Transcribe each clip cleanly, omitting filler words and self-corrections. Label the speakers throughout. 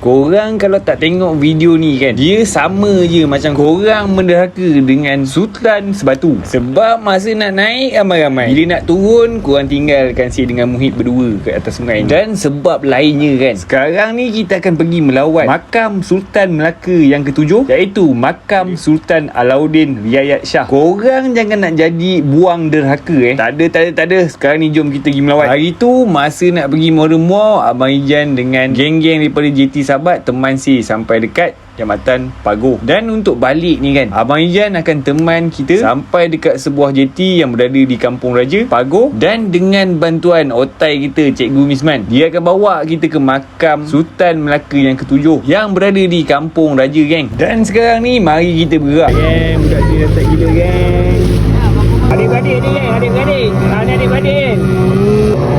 Speaker 1: Korang kalau tak tengok video ni kan, dia sama je macam korang menderhaka dengan Sultan Sebatu. Sebab masa nak naik ramai-ramai, bila nak turun korang tinggalkan si dengan Muhid berdua kat atas sungai ni. Dan sebab lainnya kan, sekarang ni kita akan pergi melawat makam Sultan Melaka yang ketujuh, iaitu makam Sultan Alauddin Riayat Shah. Korang jangan nak jadi buang derhaka Tak ada. Sekarang ni jom kita pergi melawat. Hari tu masa nak pergi Muara Muar, Abang Ijan dengan geng-geng daripada JT Sahabat teman si sampai dekat Jambatan Pagoh. Dan untuk balik ni kan, Abang Ijan akan teman kita sampai dekat sebuah JT yang berada di Kampung Raja Pagoh. Dan dengan bantuan otai kita, Cikgu Misman, dia akan bawa kita ke makam Sultan Melaka yang ketujuh yang berada di Kampung Raja, geng. Dan sekarang ni mari kita bergerak, geng. Budak ni datang gila, geng. Adik-beradik ni, geng. Adik-beradik. Ni adik-beradik.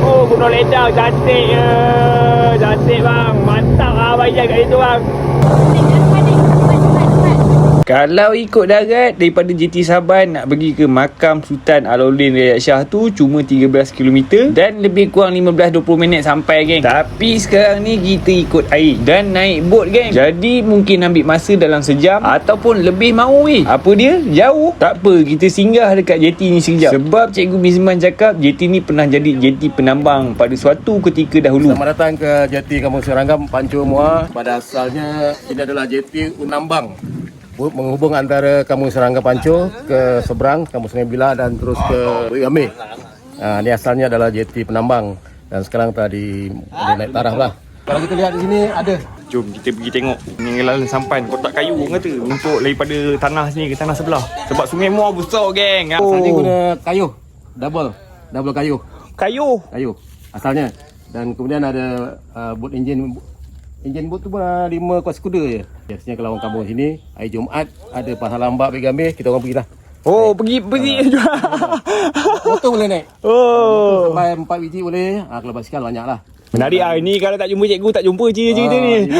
Speaker 1: Oh, Gunung Ledang cantik je. Cantik bang. Mantap lah Abang Ijan kat situ bang. Kalau ikut darat daripada JT Saban nak pergi ke makam Sultan Alauddin Riayat Shah tu cuma 13 km dan lebih kurang 15-20 minit sampai, geng. Tapi sekarang ni kita ikut air dan naik bot, geng. Jadi mungkin ambil masa dalam sejam ataupun lebih mahu weh. Apa dia? Jauh. Tak apa, kita singgah dekat JT ni sekejap. Sebab Cikgu Misman cakap JT ni pernah jadi JT penambang pada suatu ketika dahulu.
Speaker 2: Selamat datang ke JT Kampung Seranggam, Pancu Muar. Pada asalnya ini adalah JT penambang menghubung antara Kampung Seranggam Pancu ke seberang Kampung Sungai Bila dan terus ke Bukit Amir. Ini asalnya adalah JT penambang dan sekarang tadi naik taraf lah. Kalau kita lihat di sini ada.
Speaker 1: Jom kita pergi tengok peninggalan sampan kotak kayu orang kata untuk daripada tanah sini ke tanah sebelah. Sebab Sungai Muar besar, geng.
Speaker 2: Asalnya guna kayu, double kayu. Kayu asalnya. Dan kemudian ada bot enjin bot tu 5 kuasa kuda je. Biasanya kalau orang kampung sini, hari Jumaat ada pasar lambak Bukit Amir, kita orang pergi lah.
Speaker 1: Oh, pergi juga.
Speaker 2: Motor boleh naik.
Speaker 1: Oh.
Speaker 2: Sampai 4 biji boleh. Kalau basikal banyak lah.
Speaker 1: Menarik lah. Ni kalau tak jumpa cikgu tak jumpa cerita ni.